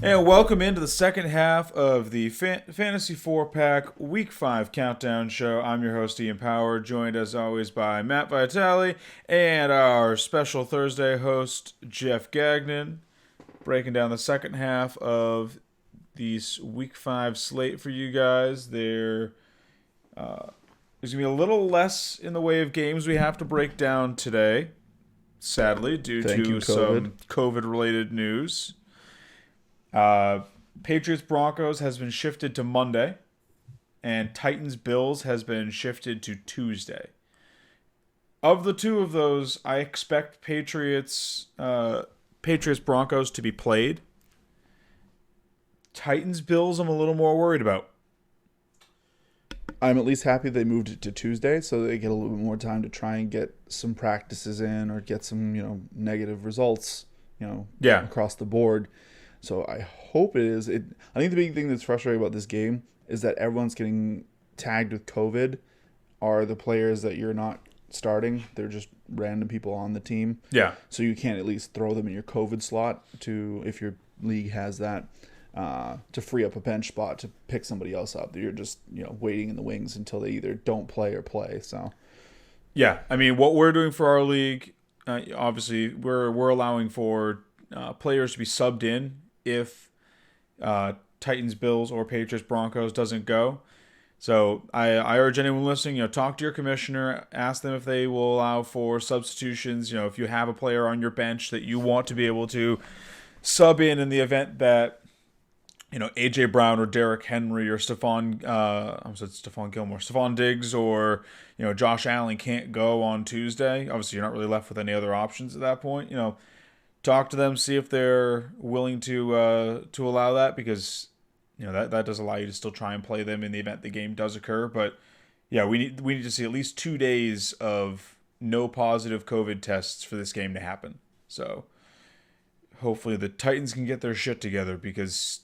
And welcome into the second half of the Fantasy 4-Pack Week 5 Countdown Show. I'm your host, Ian Power, joined as always by Matt Vitale and our special Thursday host, Jeff Gagnon, breaking down the second half of this Week 5 slate for you guys. There's going to be a little less in the way of games we have to break down today, sadly, due Thank to you, COVID. some COVID-related news. Patriots Broncos has been shifted to Monday, and Titans Bills has been shifted to Tuesday. Of the two of those, I expect Patriots Broncos to be played. Titans Bills, I'm a little more worried about. I'm at least happy they moved it to Tuesday so they get a little bit more time to try and get some practices in or get some, negative results, across the board. So I hope it is. I think the big thing that's frustrating about this game is that everyone's getting tagged with COVID are the players that you're not starting. They're just random people on the team. Yeah. So you can't at least throw them in your COVID slot if your league has that, to free up a bench spot to pick somebody else up. You're just, waiting in the wings until they either don't play or play. So, yeah. I mean, what we're doing for our league, obviously, we're allowing for players to be subbed in if Titans, Bills, or Patriots, Broncos doesn't go. So I urge anyone listening, talk to your commissioner, ask them if they will allow for substitutions. If you have a player on your bench that you want to be able to sub in the event that, A.J. Brown or Derrick Henry or Stephon Diggs or, Josh Allen can't go on Tuesday. Obviously, you're not really left with any other options at that point. Talk to them, see if they're willing to allow that, because that does allow you to still try and play them in the event the game does occur. But yeah, we need to see at least 2 days of no positive COVID tests for this game to happen. So hopefully the Titans can get their shit together, because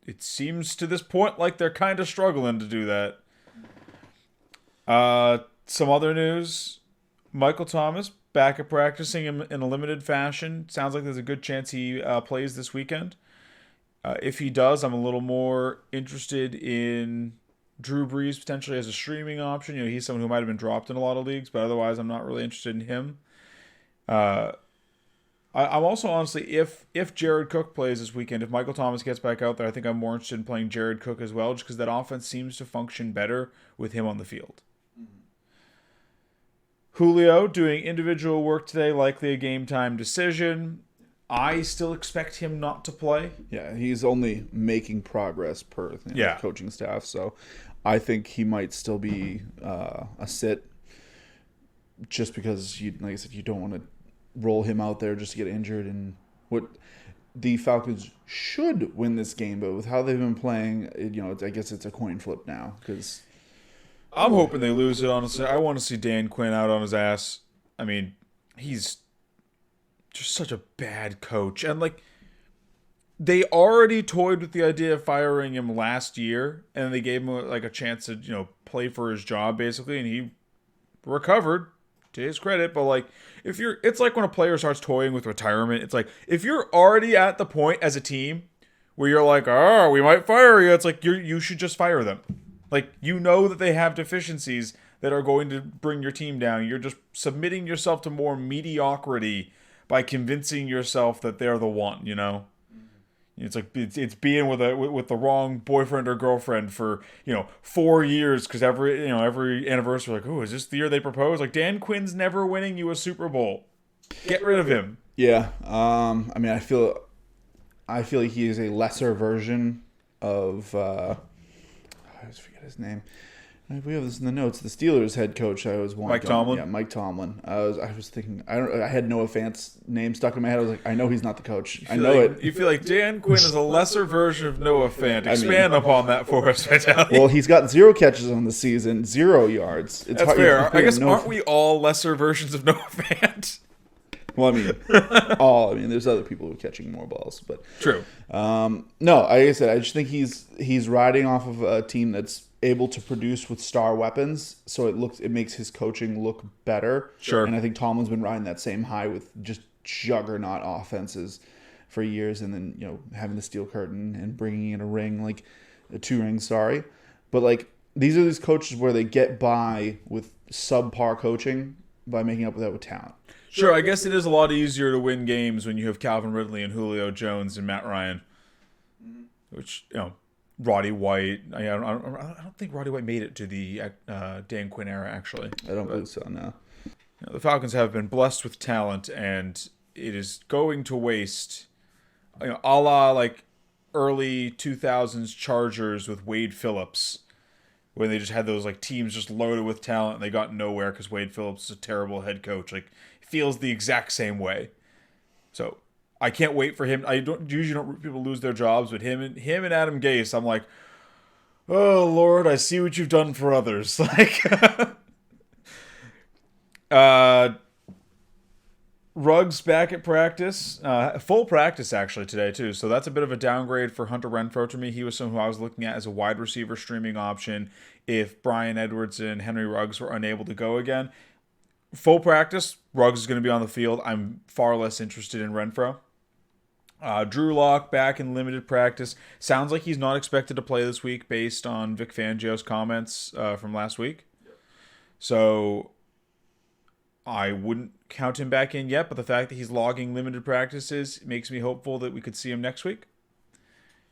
it seems to this point like they're kind of struggling to do that. Some other news: Michael Thomas back at practicing in a limited fashion. Sounds like there's a good chance he plays this weekend. If he does, I'm a little more interested in Drew Brees potentially as a streaming option. He's someone who might have been dropped in a lot of leagues, but otherwise I'm not really interested in him. I'm also, honestly, if Jared Cook plays this weekend, if Michael Thomas gets back out there, I think I'm more interested in playing Jared Cook as well, just because that offense seems to function better with him on the field. Julio doing individual work today, likely a game time decision. I still expect him not to play. Yeah, he's only making progress per coaching staff. So I think he might still be a sit, just because, like I said, you don't want to roll him out there just to get injured. And what the Falcons should win this game, but with how they've been playing, I guess it's a coin flip now, because I'm hoping they lose it, honestly. I want to see Dan Quinn out on his ass. I mean, he's just such a bad coach. And, they already toyed with the idea of firing him last year, and they gave him, a chance to, play for his job, basically, and he recovered, to his credit. But, it's like when a player starts toying with retirement. It's like, if you're already at the point as a team where you're like, oh, we might fire you, it's like you should just fire them. That they have deficiencies that are going to bring your team down. You're just submitting yourself to more mediocrity by convincing yourself that they're the one, It's like it's being with the wrong boyfriend or girlfriend for, 4 years, because every anniversary, oh, is this the year they propose? Dan Quinn's never winning you a Super Bowl. Get rid of him. Yeah. I feel like he is a lesser version of I always forget his name. We have this in the notes. The Steelers head coach. Mike Tomlin. Yeah, Mike Tomlin. I was thinking. I had Noah Fant's name stuck in my head. I was like, I know he's not the coach. I know it. You feel like Dan Quinn is a lesser version of Noah Fant. Expand upon that for us, Vitaly. Well, he's got 0 catches on the season, 0 yards. That's fair. I guess aren't we all lesser versions of Noah Fant? Well, there's other people who are catching more balls, but true. No, like I said, I just think he's riding off of a team that's able to produce with star weapons, so it makes his coaching look better. Sure. And I think Tomlin's been riding that same high with just juggernaut offenses. for years, and then having the steel curtain and bringing in a ring, like a 2 rings. Sorry, but like these are these coaches where they get by with subpar coaching by making up with talent. Sure, I guess it is a lot easier to win games when you have Calvin Ridley and Julio Jones and Matt Ryan, which Roddy White. I don't think Roddy White made it to the Dan Quinn era, actually. I don't believe so, no. The Falcons have been blessed with talent, and it is going to waste, a la like early 2000s Chargers with Wade Phillips, when they just had those like teams just loaded with talent and they got nowhere because Wade Phillips is a terrible head coach. Like, feels the exact same way. So I can't wait for him. I usually don't people lose their jobs, but him and Adam Gase, I'm like, oh Lord, I see what you've done for others. Like, Ruggs back at practice, full practice actually today too. So that's a bit of a downgrade for Hunter Renfrow to me. He was someone who I was looking at as a wide receiver streaming option if Bryan Edwards and Henry Ruggs were unable to go again. Full practice, Ruggs is going to be on the field. I'm far less interested in Renfrow. Drew Lock back in limited practice. Sounds like he's not expected to play this week based on Vic Fangio's comments from last week. So I wouldn't count him back in yet, but the fact that he's logging limited practices makes me hopeful that we could see him next week.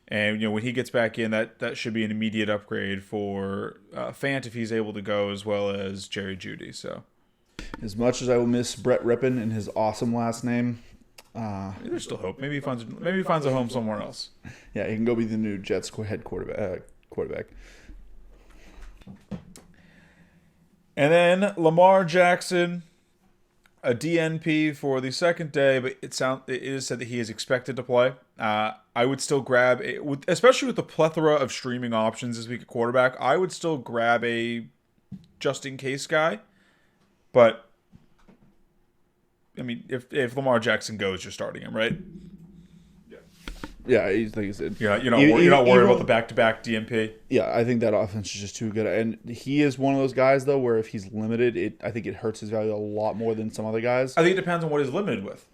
And when he gets back in, that should be an immediate upgrade for Fant if he's able to go, as well as Jerry Jeudy. So, as much as I will miss Brett Rippon and his awesome last name, there's still hope. Maybe he finds a home somewhere else. Yeah, he can go be the new Jets head quarterback. And then Lamar Jackson, a DNP for the second day, but it is said that he is expected to play. I would still grab it, especially with the plethora of streaming options this week at quarterback. I would still grab a just in case guy, but I mean, if Lamar Jackson goes, you're starting him, right? Yeah, like you said, you're not worried about the back-to-back DNP. Yeah, I think that offense is just too good, and he is one of those guys though where if he's limited, I think it hurts his value a lot more than some other guys. I think it depends on what he's limited with.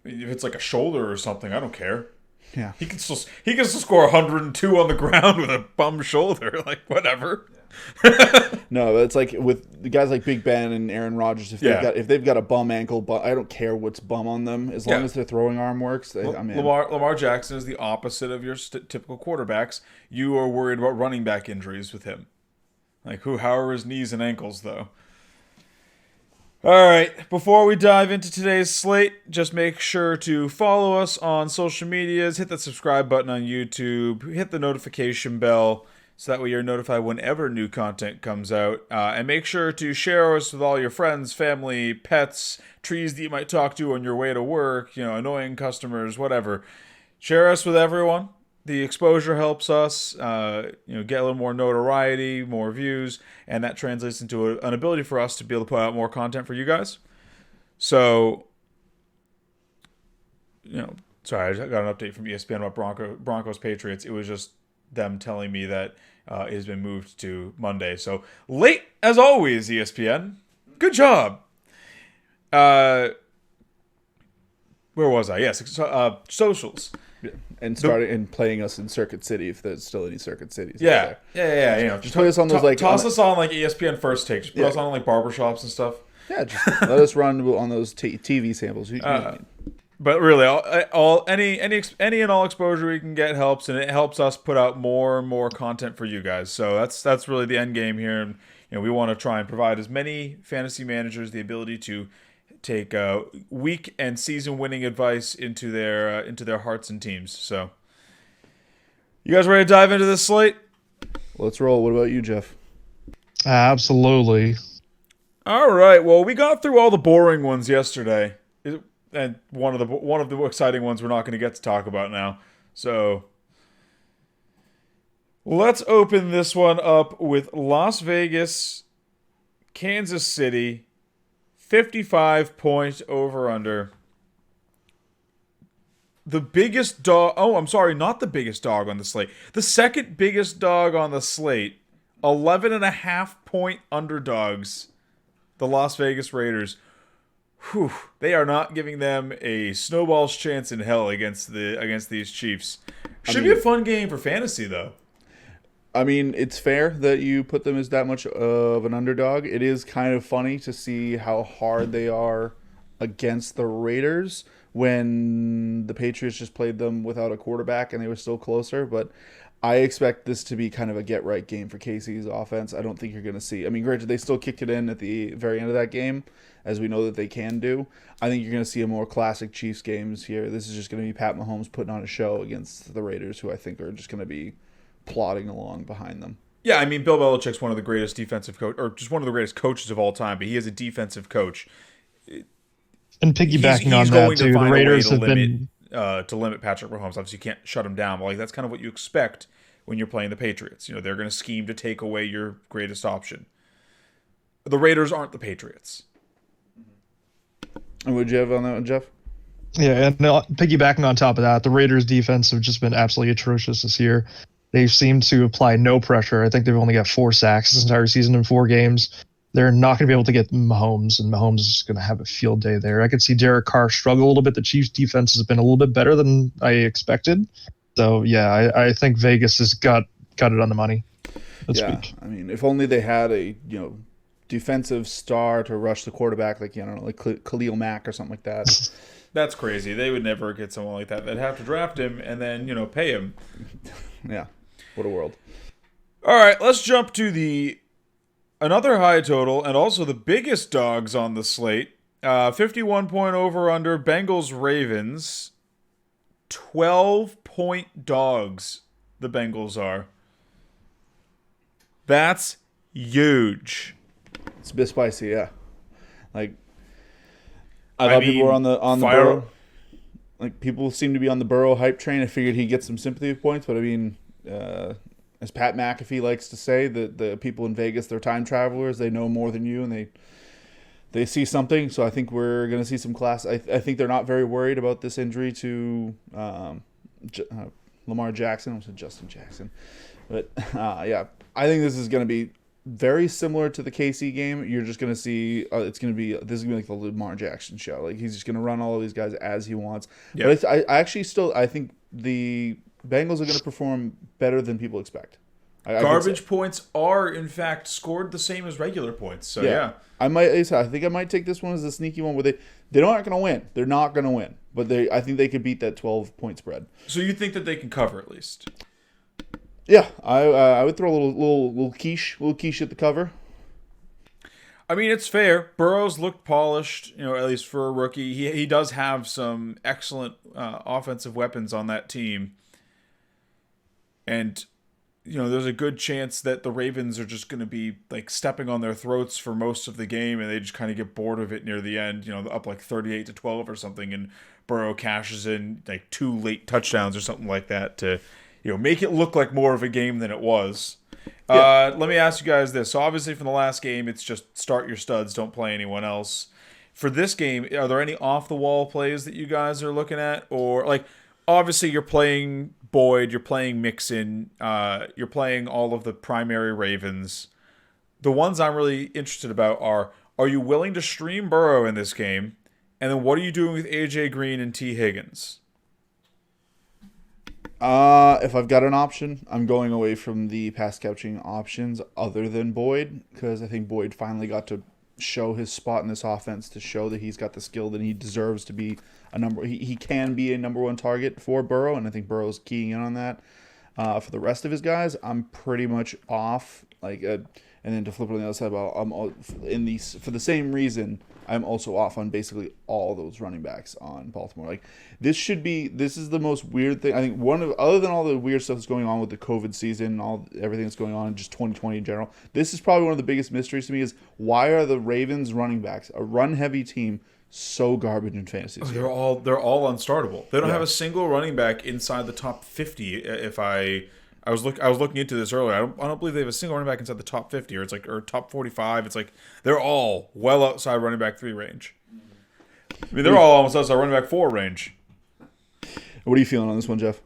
I mean, if it's like a shoulder or something, I don't care. Yeah, he can still score 102 on the ground with a bum shoulder, like whatever. No, it's like with the guys like Big Ben and Aaron Rodgers. If they've got a bum ankle, but I don't care what's bum on them as long as their throwing arm works. Lamar Jackson is the opposite of your typical quarterbacks. You are worried about running back injuries with him. Like how are his knees and ankles though? All right, before we dive into today's slate, just make sure to follow us on social medias, hit the subscribe button on YouTube, hit the notification bell, so that way you're notified whenever new content comes out. And make sure to share us with all your friends, family, pets, trees that you might talk to on your way to work, annoying customers, whatever. Share us with everyone. The exposure helps us, get a little more notoriety, more views, and that translates into an ability for us to be able to put out more content for you guys. So, sorry, I got an update from ESPN about Broncos Patriots. It was just them telling me that it has been moved to Monday. So late as always, ESPN. Good job. Where was I? Yes, socials. Yeah. And and playing us in Circuit City if there's still any Circuit Cities. Yeah. Just put us on those toss us on like ESPN First Take. Just put us on like barbershops and stuff. Yeah, just let us run on those TV samples. But really, any and all exposure we can get helps, and it helps us put out more and more content for you guys. So that's really the end game here. And we want to try and provide as many fantasy managers the ability to take week and season winning advice into their hearts and teams. So, you guys ready to dive into this slate? Let's roll. What about you, Jeff? Absolutely. All right. Well, we got through all the boring ones yesterday. And one of the exciting ones we're not going to get to talk about now. So let's open this one up with Las Vegas, Kansas City, 55-point over-under. The biggest dog... Oh, I'm sorry, not the biggest dog on the slate. The second biggest dog on the slate, 11.5-point underdogs, the Las Vegas Raiders. whew, they are not giving them a snowball's chance in hell against these Chiefs. Should be a fun game for fantasy, though. I mean, it's fair that you put them as that much of an underdog. It is kind of funny to see how hard they are against the Raiders when the Patriots just played them without a quarterback and they were still closer. But I expect this to be kind of a get-right game for KC's offense. I don't think you're going to see... I mean, granted, they still kicked it in at the very end of that game, as we know that they can do. I think you're going to see a more classic Chiefs games here. This is just going to be Pat Mahomes putting on a show against the Raiders, who I think are just going to be plodding along behind them. Yeah, I mean, Bill Belichick's one of the greatest defensive coach, or just one of the greatest coaches of all time, but he is a defensive coach. And piggybacking on that too, the Raiders have been to limit Patrick Mahomes. Obviously, you can't shut him down, but like that's kind of what you expect when you're playing the Patriots. You know, they're going to scheme to take away your greatest option. The Raiders aren't the Patriots. And what would you have on that one, Jeff? Yeah, and piggybacking on top of that, the Raiders' defense have just been absolutely atrocious this year. They seem to apply no pressure. I think they've only got 4 sacks this entire season in 4 games. They're not going to be able to get Mahomes, and Mahomes is going to have a field day there. I could see Derek Carr struggle a little bit. The Chiefs' defense has been a little bit better than I expected. So, yeah, I think Vegas has got it on the money. Week. I mean, if only they had a defensive star to rush the quarterback, like Khalil Mack or something like that. That's crazy. They would never get someone like that. They'd have to draft him and then pay him. Yeah, what a world. All right, let's jump to another high total and also the biggest dogs on the slate. 51-point over-under, Bengals-Ravens. 12-point dogs, the Bengals are. That's huge. It's a bit spicy, yeah. Like, I thought people were on the Burrow. Like, people seem to be on the Burrow hype train. I figured he'd get some sympathy points, but I mean, as Pat McAfee likes to say, the people in Vegas, they're time travelers. They know more than you, and they see something. So I think we're going to see some class. I think they're not very worried about this injury to Lamar Jackson. I said Justin Jackson. But, yeah, I think this is going to be very similar to the KC game. You're just going to see this is going to be like the Lamar Jackson show. Like, he's just going to run all of these guys as he wants. Yep. But I actually I think the Bengals are going to perform better than people expect. Garbage points are, in fact, scored the same as regular points. So, yeah. I think I might take this one as a sneaky one where they're not going to win. They're not going to win. But I think they could beat that 12-point spread. So you think that they can cover at least? Yeah, I would throw a little quiche at the cover. I mean, it's fair. Burrow's looked polished, at least for a rookie. He does have some excellent offensive weapons on that team. And, there's a good chance that the Ravens are just going to be, like, stepping on their throats for most of the game, and they just kind of get bored of it near the end, up like 38-12 or something, and Burrow cashes in, like, 2 late touchdowns or something like that to, make it look like more of a game than it was. Yeah. Let me ask you guys this. So obviously from the last game, it's just start your studs, don't play anyone else. For this game, are there any off-the-wall plays that you guys are looking at? Or, like, obviously you're playing Boyd, you're playing Mixon, you're playing all of the primary Ravens. The ones I'm really interested about are you willing to stream Burrow in this game? And then what are you doing with A.J. Green and T. Higgins? If I've got an option, I'm going away from the pass catching options other than Boyd, because I think Boyd finally got to show his spot in this offense, to show that he's got the skill that he deserves to be he can be a number 1 target for Burrow, and I think Burrow's keying in on that. For the rest of his guys, I'm pretty much off. And then to flip it on the other side, for the same reason, I'm also off on basically all those running backs on Baltimore. Like, this is the most weird thing. I think other than all the weird stuff that's going on with the COVID season, everything that's going on in just 2020 in general, this is probably one of the biggest mysteries to me is why are the Ravens running backs, a run-heavy team, so garbage in fantasy? They're all unstartable. They don't have a single running back inside the top 50. I was looking into this earlier. I don't believe they have a single running back inside the top 50, or top 45. It's like they're all well outside running back 3 range. I mean, they're all almost outside running back 4 range. What are you feeling on this one, Jeff?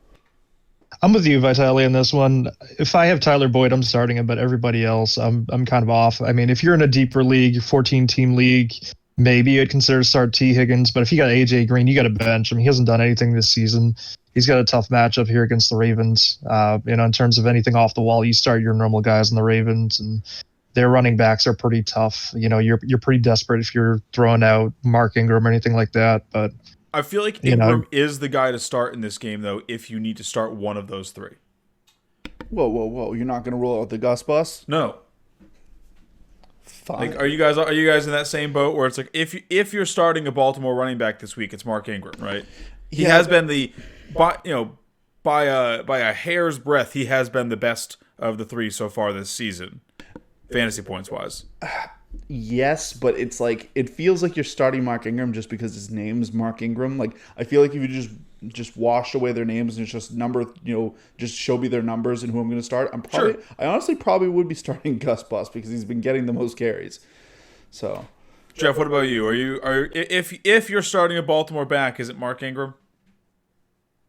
I'm with you, Vitali, on this one. If I have Tyler Boyd, I'm starting him, but everybody else, I'm kind of off. I mean, if you're in a deeper league, 14-team league, maybe I'd consider start T. Higgins. But if you got AJ Green, you got to bench him. He hasn't done anything this season. He's got a tough matchup here against the Ravens. In terms of anything off the wall, you start your normal guys in the Ravens, and their running backs are pretty tough. You're pretty desperate if you're throwing out Mark Ingram or anything like that. But I feel like Ingram is the guy to start in this game, though, if you need to start one of those three. Whoa! You're not going to roll out the Gus bus? No. Fine. Like, are you guys in that same boat where it's like if you're starting a Baltimore running back this week, it's Mark Ingram, right? He has been by a hair's breadth, he has been the best of the three so far this season, fantasy points wise. Yes, but it's like it feels like you're starting Mark Ingram just because his name's Mark Ingram. Like I feel like if you just wash away their names and it's just just show me their numbers and who I'm going to start. I honestly probably would be starting Gus Bus because he's been getting the most carries. So, Jeff, what about you? If you're starting a Baltimore back, is it Mark Ingram?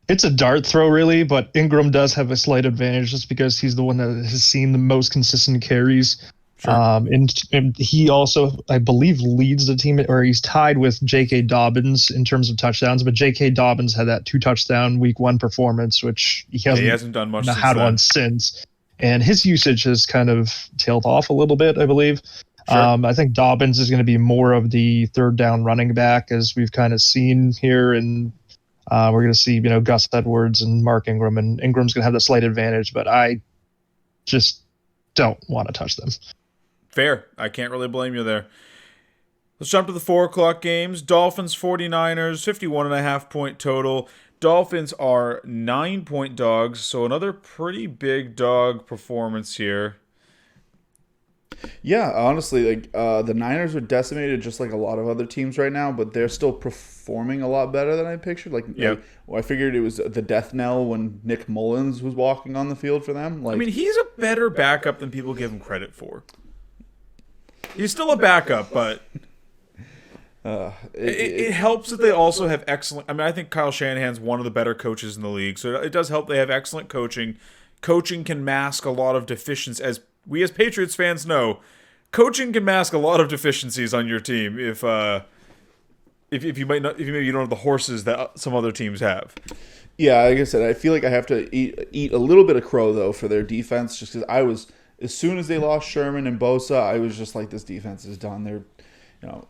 It's a dart throw, really, but Ingram does have a slight advantage just because he's the one that has seen the most consistent carries. Sure. And he also, I believe, leads the team, or he's tied with J.K. Dobbins in terms of touchdowns. But J.K. Dobbins had that 2-touchdown week 1 performance, which he hasn't done much. One since, and his usage has kind of tailed off a little bit, I believe. Sure. I think Dobbins is going to be more of the third down running back, as we've kind of seen here, and we're going to see Gus Edwards and Mark Ingram, and Ingram's going to have the slight advantage, but I just don't want to touch them. Fair. I can't really blame you there. Let's jump to the 4 o'clock games. Dolphins 49ers, 51.5 point total. Dolphins are 9-point dogs, so another pretty big dog performance here. Yeah, honestly, the Niners are decimated just like a lot of other teams right now, but they're still performing a lot better than I pictured. I figured it was the death knell when Nick Mullins was walking on the field for them. He's a better backup than people give him credit for. He's still a backup, but it helps that they also have excellent... I think Kyle Shanahan's one of the better coaches in the league, so it does help they have excellent coaching. Coaching can mask a lot of deficiencies. As we as Patriots fans know, coaching can mask a lot of deficiencies on your team if you maybe you don't have the horses that some other teams have. Yeah, like I said, I feel like I have to eat a little bit of crow though for their defense, just because as soon as they lost Sherman and Bosa, I was just like, this defense is done.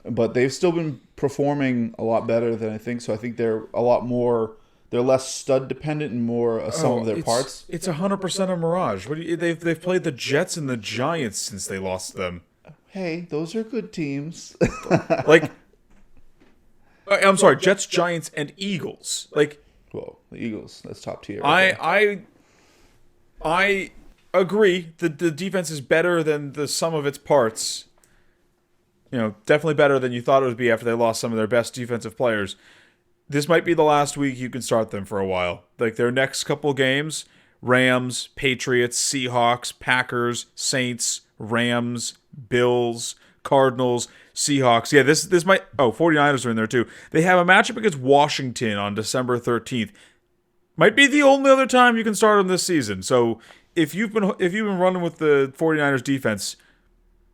But they've still been performing a lot better than I think. So I think they're a lot more. They're less stud dependent and more some of their parts. It's 100% a mirage. They've played the Jets and the Giants since they lost them. Hey, those are good teams. I'm sorry, Jets, Giants, and Eagles. Whoa, the Eagles. That's top tier. I agree that the defense is better than the sum of its parts. Definitely better than you thought it would be after they lost some of their best defensive players. This might be the last week you can start them for a while. Their next couple games, Rams, Patriots, Seahawks, Packers, Saints, Rams, Bills, Cardinals, Seahawks. Yeah, this might... Oh, 49ers are in there too. They have a matchup against Washington on December 13th. Might be the only other time you can start them this season. So if you've been running with the 49ers defense...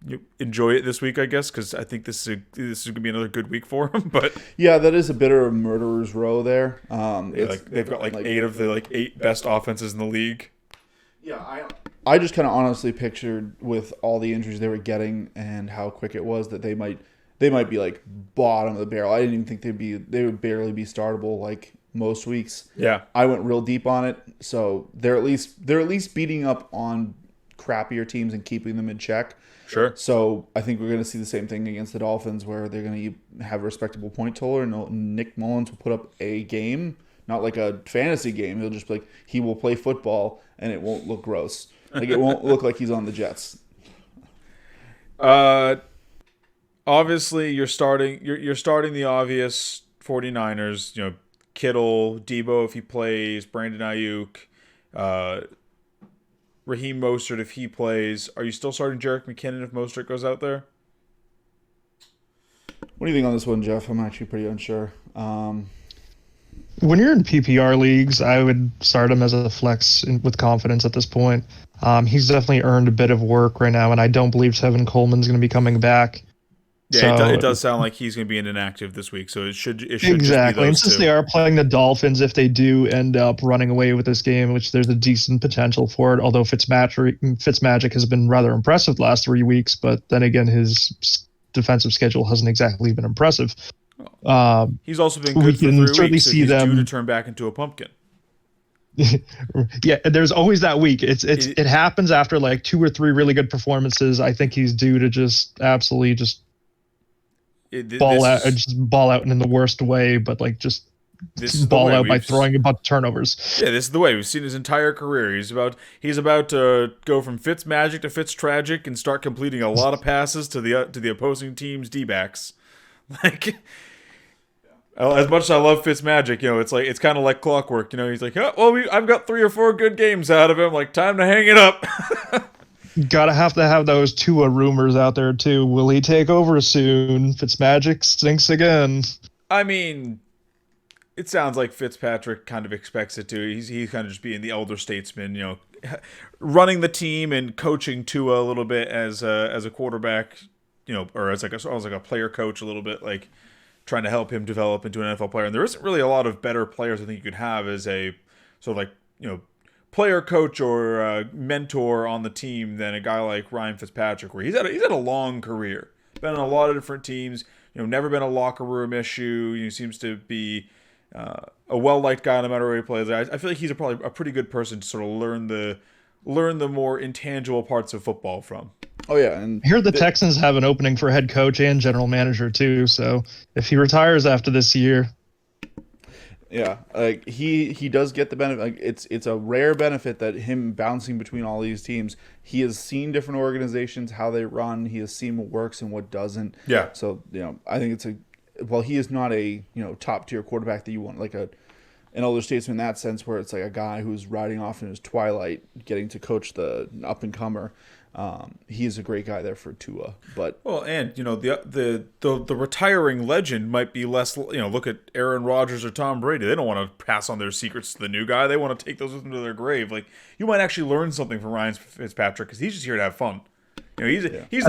You enjoy it this week, I guess, because I think this is going to be another good week for them. But yeah, that is a bit of a murderer's row there. They've got 8 of the 8 best offenses in the league. Yeah, I just kind of honestly pictured with all the injuries they were getting and how quick it was that they might be bottom of the barrel. I didn't even think they would barely be startable most weeks. Yeah, I went real deep on it, so they're at least beating up on crappier teams and keeping them in check. Sure. So I think we're going to see the same thing against the Dolphins, where they're going to have a respectable point total, and Nick Mullins will put up a game, not like a fantasy game. He'll just he will play football, and it won't look gross. It won't look like he's on the Jets. Obviously, you're starting the obvious 49ers. Kittle, Debo if he plays, Brandon Ayuk, Raheem Mostert if he plays. Are you still starting Jerick McKinnon if Mostert goes out there? What do you think on this one, Jeff? I'm actually pretty unsure. When you're in PPR leagues, I would start him as a flex with confidence at this point. He's definitely earned a bit of work right now, and I don't believe Tevin Coleman's going to be coming back. Yeah, So it does sound like he's going to be inactive this week, so it should exactly. just be And those since two. they are playing the Dolphins, if they do end up running away with this game, which there's a decent potential for it, although Fitzmagic has been rather impressive the last 3 weeks, but then again, his defensive schedule hasn't exactly been impressive. He's also been We good for can 3 certainly weeks, so see he's due to them. turn back into a pumpkin. Yeah, there's always that week. It happens after like 2 or 3 really good performances. I think he's due to just absolutely just ball out and in the worst way, but like just ball out by throwing a bunch of turnovers. Yeah, this is the way we've seen his entire career. He's about to go from Fitzmagic to Fitztragic and start completing a lot of passes to the opposing team's D-backs. Like, as much as I love Fitzmagic, it's kind of like clockwork. He's like, oh, well, I've got 3 or 4 good games out of him. Like, time to hang it up. Gotta have to have those Tua rumors out there too. Will he take over soon? Fitzmagic stinks again. I mean, it sounds like Fitzpatrick kind of expects it to. He's kind of just being the elder statesman, running the team and coaching Tua a little bit as a quarterback, or as like a player coach a little bit, like trying to help him develop into an NFL player. And there isn't really a lot of better players I think you could have as a sort of like player coach or mentor on the team than a guy like Ryan Fitzpatrick, where he's had a long career, been on a lot of different teams, never been a locker room issue. He seems to be a well-liked guy no matter where he plays. I feel like he's probably a pretty good person to sort of learn the more intangible parts of football from. Oh yeah, and I hear the Texans have an opening for head coach and general manager too. So if he retires after this year. Yeah, like he does get the benefit. Like it's a rare benefit that him bouncing between all these teams. He has seen different organizations, how they run. He has seen what works and what doesn't. Yeah. So I think he is not a top tier quarterback that you want like an elder statesman in that sense, where it's like a guy who's riding off in his twilight, getting to coach the up and comer. He is a great guy there for Tua, but and the retiring legend might be less. Look at Aaron Rodgers or Tom Brady. They don't want to pass on their secrets to the new guy. They want to take those with them to their grave. Like, you might actually learn something from Ryan Fitzpatrick because he's just here to have fun. He's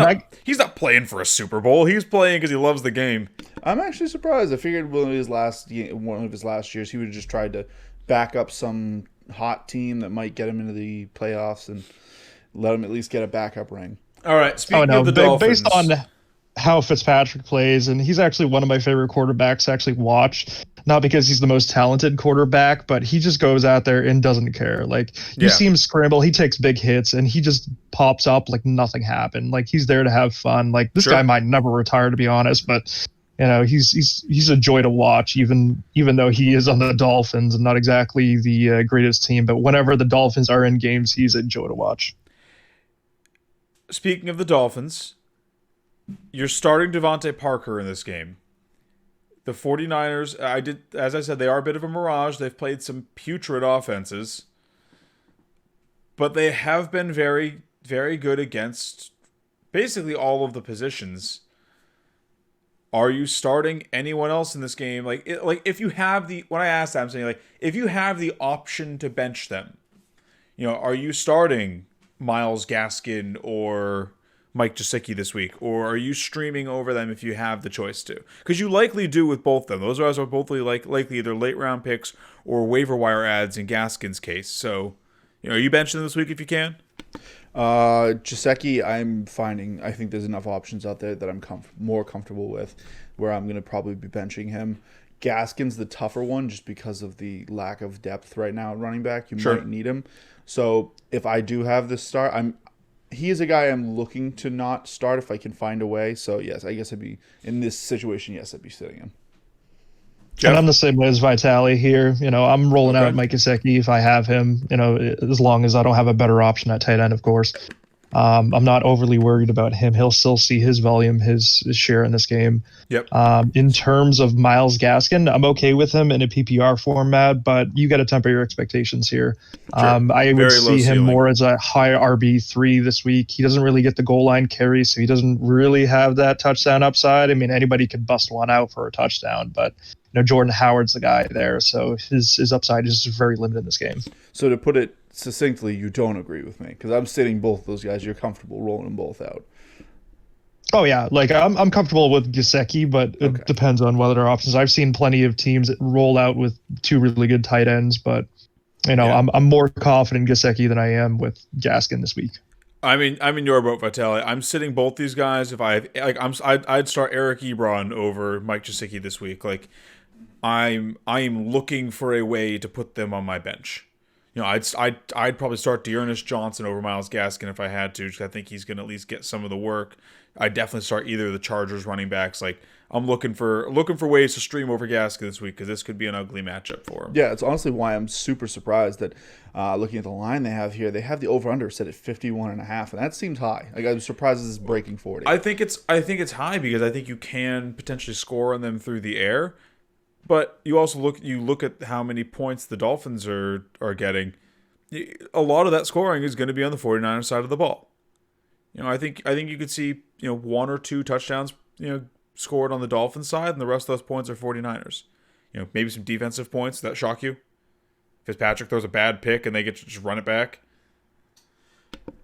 not playing for a Super Bowl. He's playing because he loves the game. I'm actually surprised. I figured one of his last years he would have just tried to back up some hot team that might get him into the playoffs and let him at least get a backup ring. All right. Speaking of the Dolphins, based on how Fitzpatrick plays, and he's actually one of my favorite quarterbacks to actually watch. Not because he's the most talented quarterback, but he just goes out there and doesn't care. Like, you see him scramble, he takes big hits, and he just pops up like nothing happened. Like, he's there to have fun. Like, this guy might never retire, to be honest, but he's a joy to watch, even though he is on the Dolphins and not exactly the greatest team. But whenever the Dolphins are in games, he's a joy to watch. Speaking of the Dolphins, you're starting Devontae Parker in this game. The 49ers, as I said, they are a bit of a mirage. They've played some putrid offenses, but they have been very, very good against basically all of the positions. Are you starting anyone else in this game? If you have when I asked that, I'm saying, if you have the option to bench them, are you starting Myles Gaskin or Mike Gesicki this week, or are you streaming over them if you have the choice to? Because you likely do with both of them. Those guys are both likely either late round picks or waiver wire ads in Gaskin's case. So, are you benching them this week if you can? Gesicki, I think there's enough options out there that I'm more comfortable with, where I'm going to probably be benching him. Gaskin's the tougher one just because of the lack of depth right now at running back. You might need him. So if I do have this start, he is a guy I'm looking to not start if I can find a way. So, yes, I guess I'd be in this situation. Yes, I'd be sitting him. Jeff? And I'm the same way as Vitali here. I'm rolling out Mike Gesicki if I have him, as long as I don't have a better option at tight end, of course. I'm not overly worried about him. He'll still see his volume, his share in this game. Yep. In terms of Myles Gaskin, I'm okay with him in a PPR format, but you got to temper your expectations here. Sure. I would see him more as a high RB3 this week. He doesn't really get the goal line carry, so he doesn't really have that touchdown upside. I mean, anybody could bust one out for a touchdown, but Jordan Howard's the guy there, so his upside is very limited in this game. So to put it succinctly, you don't agree with me because I'm sitting both those guys. You're comfortable rolling them both out. Oh yeah, like I'm comfortable with Gesicki, but it depends on what other options. I've seen plenty of teams that roll out with two really good tight ends, but I'm more confident in Gesicki than I am with Gaskin this week. I'm in your boat, Vitale. I'm sitting both these guys. If I'd start Eric Ebron over Mike Gesicki this week. Like, I am looking for a way to put them on my bench. I'd probably start Dearness Johnson over Myles Gaskin if I had to, because I think he's going to at least get some of the work. I'd definitely start either of the Chargers running backs. Like, I'm looking for ways to stream over Gaskin this week, because this could be an ugly matchup for him. Yeah, it's honestly why I'm super surprised that looking at the line they have here, they have the over/under set at 51.5, and that seems high. Like, I'm surprised this is breaking 40. I think it's high because I think you can potentially score on them through the air. But you also look at how many points the Dolphins are getting. A lot of that scoring is going to be on the 49ers side of the ball. I think you could see, one or two touchdowns, scored on the Dolphins side, and the rest of those points are 49ers. Maybe some defensive points that shock you. Fitzpatrick throws a bad pick and they get to just run it back.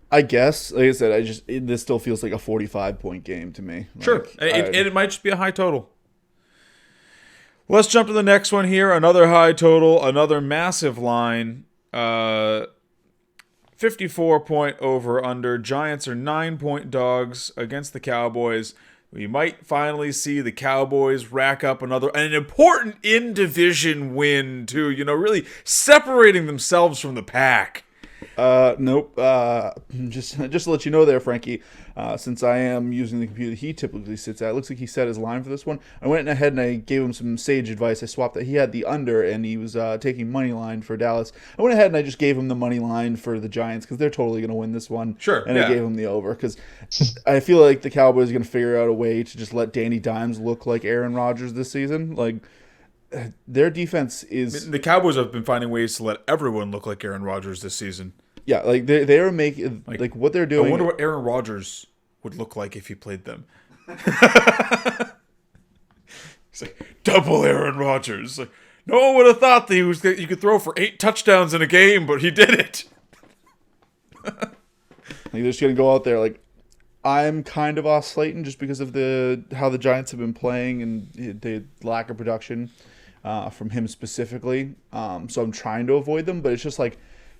I guess, like I said, this still feels like a 45-point game to me. Sure, it might just be a high total. Let's jump to the next one here. Another high total, another massive line. 54-point over/under. Giants are 9-point dogs against the Cowboys. We might finally see the Cowboys rack up an important in-division win, too. Really separating themselves from the pack. Nope. Just to let you know there, Frankie, since I am using the computer he typically sits at, it looks like he set his line for this one. I went ahead and I gave him some sage advice. I swapped that. He had the under, and he was taking money line for Dallas. I went ahead and I just gave him the money line for the Giants because they're totally going to win this one. Sure. And I gave him the over because I feel like the Cowboys are going to figure out a way to just let Danny Dimes look like Aaron Rodgers this season. Like, their defense is... The Cowboys have been finding ways to let everyone look like Aaron Rodgers this season. Yeah, like they are making like what they're doing. I wonder what Aaron Rodgers would look like if he played them. It's like double Aaron Rodgers. Like, no one would have thought that you could throw for 8 touchdowns in a game, but he did it. Like, they're just gonna go out there. Like, I'm kind of off Slayton just because of how the Giants have been playing and the lack of production from him specifically. So I'm trying to avoid them, but it's just like,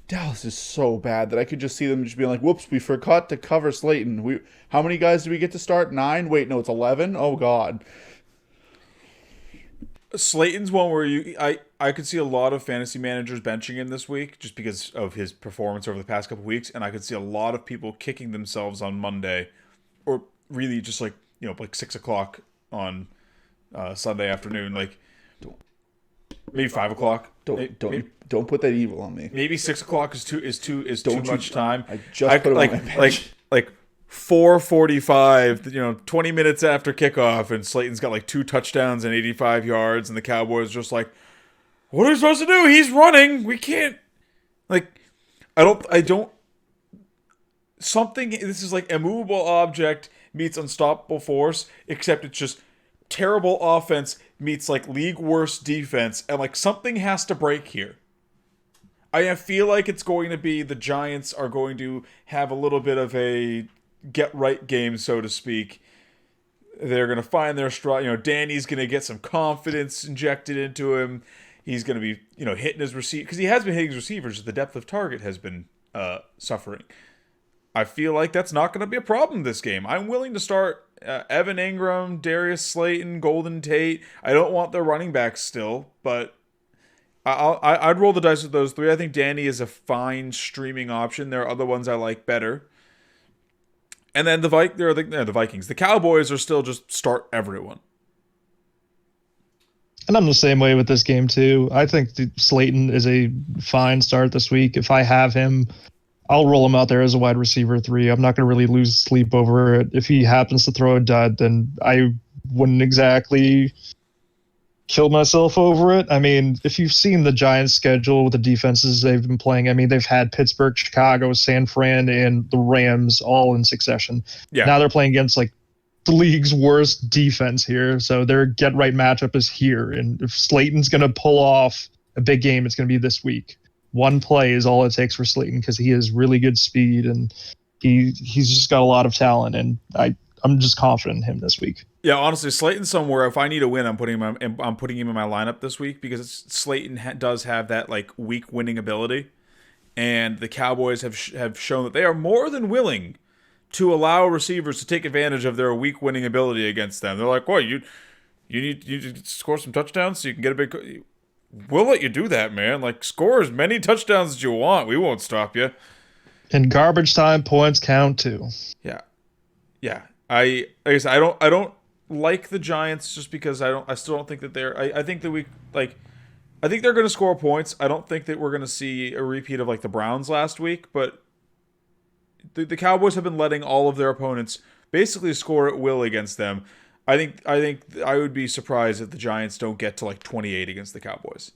Dallas is so bad that I could just see them just being like, whoops, we forgot to cover Slayton. How many guys do we get to start? 9? Wait, no, it's 11? Oh, God. Slayton's one where I could see a lot of fantasy managers benching him this week just because of his performance over the past couple weeks, and I could see a lot of people kicking themselves on Monday, or really just like 6 o'clock on Sunday afternoon, like maybe 5 o'clock. Don't put that evil on me. Maybe 6 o'clock is too much time. I just put it on my bench. Like 4:45, 20 minutes after kickoff, and Slayton's got like 2 touchdowns and 85 yards, and the Cowboys are just like, what are we supposed to do? He's running. We can't. Like, I don't. Something. This is like immovable object meets unstoppable force, except it's just terrible offense meets like league worst defense, and like something has to break here. I feel like it's going to be the Giants are going to have a little bit of a get right game, so to speak. They're going to find their stride. Danny's going to get some confidence injected into him. He's going to be, hitting his receiver because he has been hitting his receivers. The depth of target has been suffering. I feel like that's not going to be a problem this game. I'm willing to start Evan Ingram, Darius Slayton, Golden Tate. I don't want their running backs still, but I'd roll the dice with those 3. I think Danny is a fine streaming option. There are other ones I like better. And then the Vikings. The Cowboys are still just start everyone. And I'm the same way with this game too. I think Slayton is a fine start this week. If I have him, I'll roll him out there as a wide receiver 3. I'm not going to really lose sleep over it. If he happens to throw a dud, then I wouldn't exactly kill myself over it. I mean, if you've seen the Giants' schedule with the defenses they've been playing, I mean, they've had Pittsburgh, Chicago, San Fran, and the Rams all in succession. Yeah. Now they're playing against like the league's worst defense here, so their get-right matchup is here. And if Slayton's going to pull off a big game, it's going to be this week. One play is all it takes for Slayton because he has really good speed and he's just got a lot of talent. And I'm just confident in him this week. Yeah, honestly, Slayton somewhere. If I need a win, I'm putting him in my lineup this week because Slayton does have that like weak winning ability, and the Cowboys have shown that they are more than willing to allow receivers to take advantage of their weak winning ability against them. They're like, "What you need to score some touchdowns so you can get a big." We'll let you do that, man. Like, score as many touchdowns as you want. We won't stop you. And garbage time points count too. Yeah, yeah. Like I said, I don't like the Giants just because I still don't think that I think that I think they're going to score points. I don't think that we're going to see a repeat of like the Browns last week, but the Cowboys have been letting all of their opponents basically score at will against them. I think I would be surprised if the Giants don't get to like 28 against the Cowboys.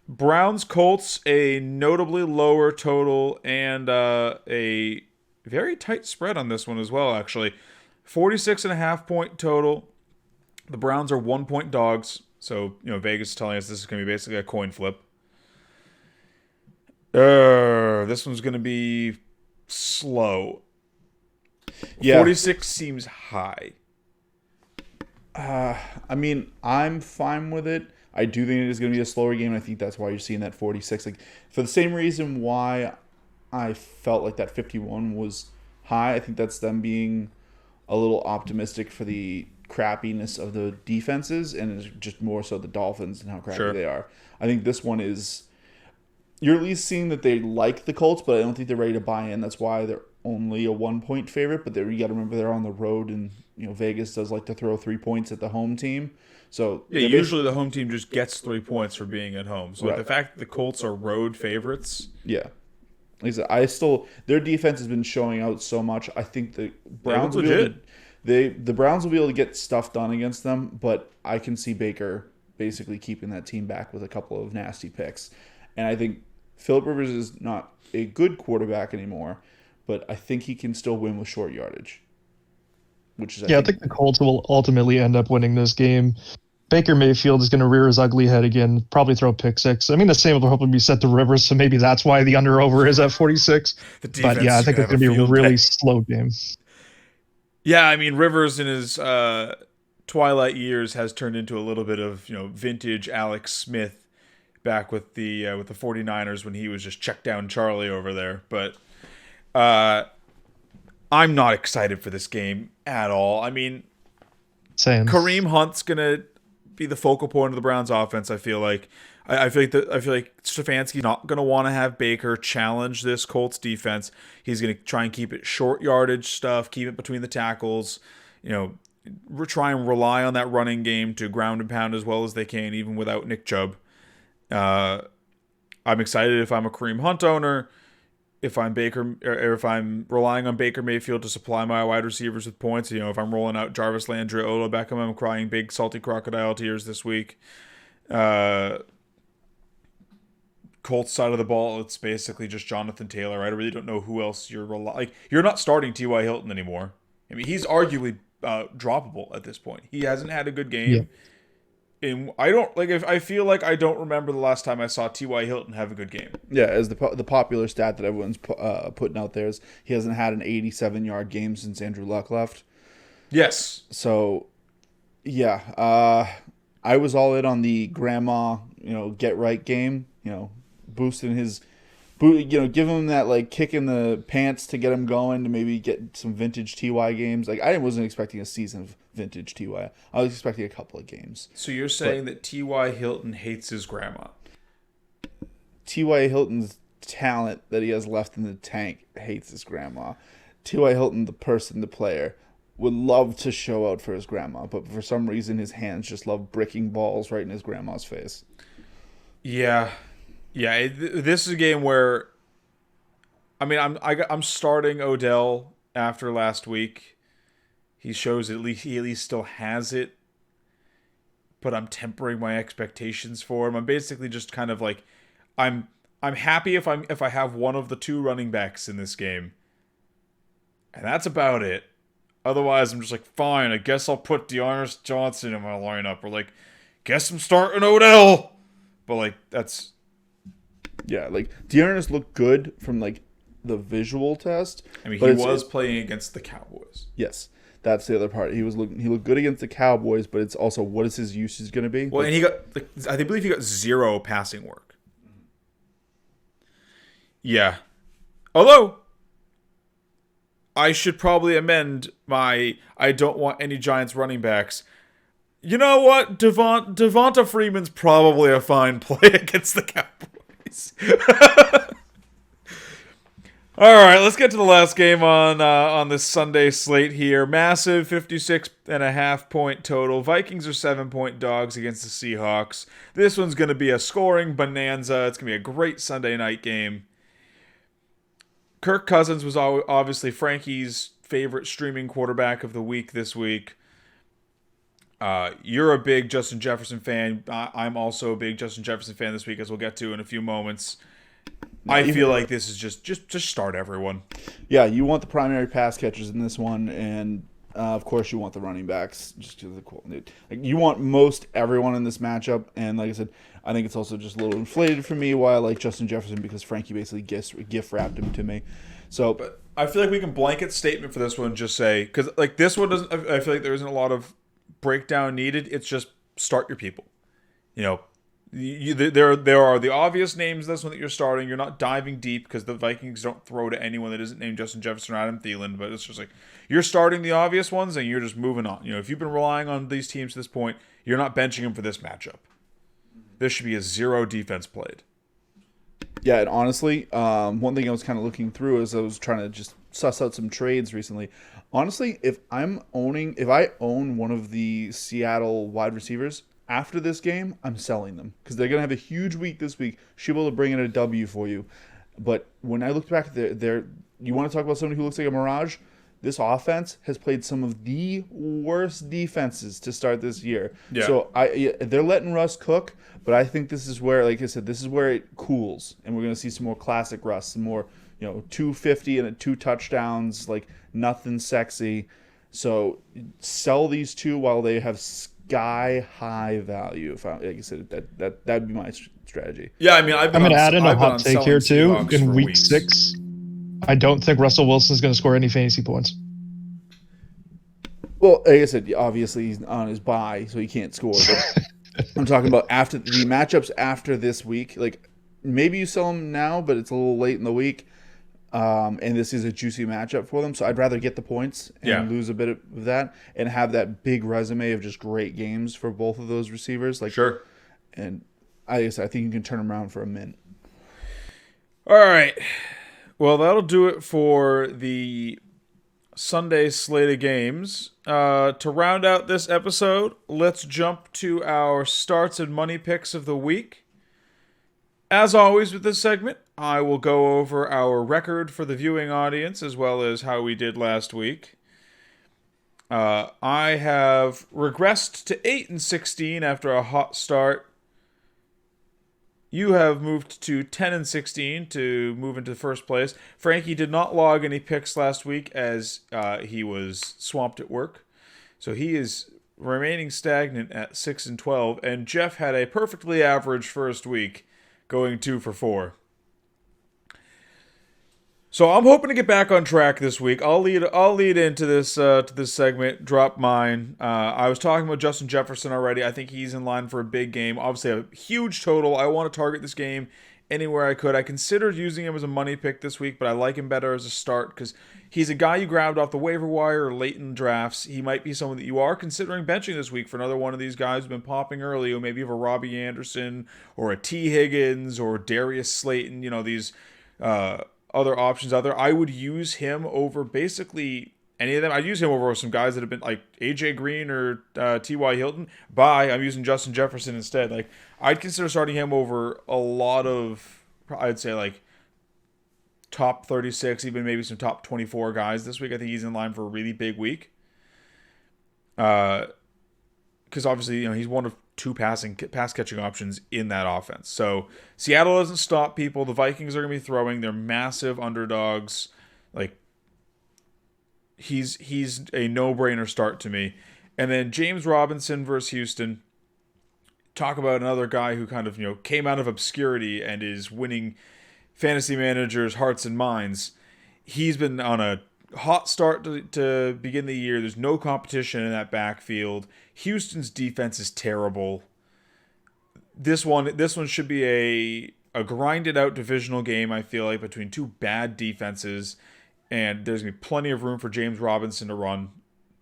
Browns Colts, a notably lower total and a very tight spread on this one as well, actually. 46.5 point total. The Browns are 1 point dogs. So, Vegas is telling us this is going to be basically a coin flip. This one's going to be slow. Yeah. 46 seems high. I mean, I'm fine with it. I do think it is going to be a slower game, and I think that's why you're seeing that 46. Like, for the same reason why I felt like that 51 was high, I think that's them being a little optimistic for the crappiness of the defenses, and it's just more so the Dolphins and how crappy they are. I think this one is... You're at least seeing that they like the Colts, but I don't think they're ready to buy in. That's why they're only a 1 point favorite. But you got to remember they're on the road, and Vegas does like to throw 3 points at the home team. So yeah, usually the home team just gets 3 points for being at home. So the fact that the Colts are road favorites, yeah. Like I said, their defense has been showing out so much. I think the Browns will the Browns will be able to get stuff done against them, but I can see Baker basically keeping that team back with a couple of nasty picks, and I think Phillip Rivers is not a good quarterback anymore, but I think he can still win with short yardage. I think the Colts will ultimately end up winning this game. Baker Mayfield is going to rear his ugly head again, probably throw pick six. I mean, the same will probably be set to Rivers, so maybe that's why the under-over is at 46. But yeah, I think it's going to be a really slow game. Yeah, I mean, Rivers in his twilight years has turned into a little bit of, vintage Alex Smith back with the 49ers when he was just check down Charlie over there. But I'm not excited for this game at all. I mean, same. Kareem Hunt's gonna be the focal point of the Browns offense. I feel like Stefanski's not gonna want to have Baker challenge this Colts defense. He's gonna try and keep it short yardage stuff, keep it between the tackles. Try and rely on that running game to ground and pound as well as they can, even without Nick Chubb. I'm excited if I'm a Kareem Hunt owner, if I'm Baker, or if I'm relying on Baker Mayfield to supply my wide receivers with points. If I'm rolling out Jarvis Landry, Odell Beckham, I'm crying big salty crocodile tears this week. Colts side of the ball, it's basically just Jonathan Taylor. I really don't know who else you're you're not starting T.Y. Hilton anymore. I mean, he's arguably droppable at this point. He hasn't had a good game. Yeah. And I feel like I don't remember the last time I saw T.Y. Hilton have a good game. Yeah, as the popular stat that everyone's putting out there is he hasn't had an 87-yard game since Andrew Luck left. Yes. So, yeah, I was all in on the grandma, get right game. Boosting his, give him that kick in the pants to get him going to maybe get some vintage T.Y. games. I wasn't expecting a season of vintage T.Y. I was expecting a couple of games. So you're saying that T.Y. Hilton hates his grandma? T.Y. Hilton's talent that he has left in the tank hates his grandma. T.Y. Hilton, the person, the player, would love to show out for his grandma, but for some reason his hands just love bricking balls right in his grandma's face. Yeah. Yeah, this is a game where, I mean, I'm starting Odell after last week. He shows he at least still has it, but I'm tempering my expectations for him. I'm basically just kind of I'm happy if I have one of the two running backs in this game, and that's about it. Otherwise, I'm just fine. I guess I'll put Dearness Johnson in my lineup, or guess I'm starting Odell. But that's. Yeah, Dearness looked good from the visual test. I mean, he was playing against the Cowboys. Yes. That's the other part. He looked good against the Cowboys, but it's also what is his usage going to be? Well, and he got I believe he got 0 passing work. Yeah. Although I should probably amend my I don't want any Giants running backs. You know what? Devonta Freeman's probably a fine play against the Cowboys. All right, let's get to the last game on this Sunday slate here. Massive 56.5 point total. Vikings are 7-point dogs against the Seahawks. This one's going to be a scoring bonanza. It's going to be a great Sunday night game. Kirk Cousins was obviously Frankie's favorite streaming quarterback of the week this week. You're a big Justin Jefferson fan. I'm also a big Justin Jefferson fan this week, as we'll get to in a few moments. I feel like this is just start everyone. Yeah, you want the primary pass catchers in this one, and of course you want the running backs. Just to the cool, like, you want most everyone in this matchup, and like I said, I think it's also just a little inflated for me why I like Justin Jefferson because Frankie basically gift wrapped him to me. So, but I feel like we can blanket statement for this one, just say because like this one doesn't. I feel like there isn't a lot of breakdown needed. It's just start your people. You know. There are the obvious names. This one that you're starting. You're not diving deep because the Vikings don't throw to anyone that isn't named Justin Jefferson or Adam Thielen. But it's just like you're starting the obvious ones and you're just moving on. You know, if you've been relying on these teams to this point, you're not benching them for this matchup. This should be a 0 defense played. Yeah, and honestly, one thing I was kind of looking through as I was trying to just suss out some trades recently. Honestly, if I own one of the Seattle wide receivers. After this game, I'm selling them because they're going to have a huge week this week. Should be able to bring in a W for you. But when I looked back at you want to talk about somebody who looks like a mirage? This offense has played some of the worst defenses to start this year. Yeah. So they're letting Russ cook, but I think this is where, like I said, this is where it cools, and we're going to see some more classic Russ, some more 250 and 2 touchdowns, like nothing sexy. So sell these two while they have sky high value. If like I said, that'd be my strategy. Yeah, I mean, I'm going to add in a hot take here too. In week 6, I don't think Russell Wilson is going to score any fantasy points. Well, like I said, obviously he's on his bye, so he can't score. But I'm talking about after the matchups after this week. Like maybe you sell him now, but it's a little late in the week. And this is a juicy matchup for them, so I'd rather get the points and lose a bit of that and have that big resume of just great games for both of those receivers. Like, sure. And I think you can turn them around for a mint. All right. Well, that'll do it for the Sunday slate of games. To round out this episode, let's jump to our starts and money picks of the week. As always with this segment, I will go over our record for the viewing audience as well as how we did last week. I have regressed to 8-16 after a hot start. You have moved to 10-16 to move into first place. Frankie did not log any picks last week as he was swamped at work. So he is remaining stagnant at 6-12. And Jeff had a perfectly average first week, going 2 for 4. So I'm hoping to get back on track this week. I'll lead into this segment. Drop mine. I was talking about Justin Jefferson already. I think he's in line for a big game. Obviously, a huge total. I want to target this game anywhere I could. I considered using him as a money pick this week, but I like him better as a start because he's a guy you grabbed off the waiver wire or late in drafts. He might be someone that you are considering benching this week for another one of these guys who's been popping early, or maybe you have a Robbie Anderson or a T. Higgins or Darius Slayton. These other options out there. I would use him over basically any of them. I'd use him over some guys that have been like AJ Green or T.Y. Hilton. I'm using Justin Jefferson instead. Like I'd consider starting him over a lot of, I'd say like top 36, even maybe some top 24 guys this week. I think he's in line for a really big week. Because obviously, he's one of 2 pass catching options in that offense. So Seattle doesn't stop people. The Vikings are going to be throwing. They're massive underdogs. Like he's a no-brainer start to me. And then James Robinson versus Houston. Talk about another guy who kind of came out of obscurity and is winning fantasy managers' hearts and minds. He's been on a hot start to begin the year. There's no competition in that backfield. Houston's defense is terrible. This one should be a grinded out divisional game, I feel like, between two bad defenses, and there's going to be plenty of room for James Robinson to run.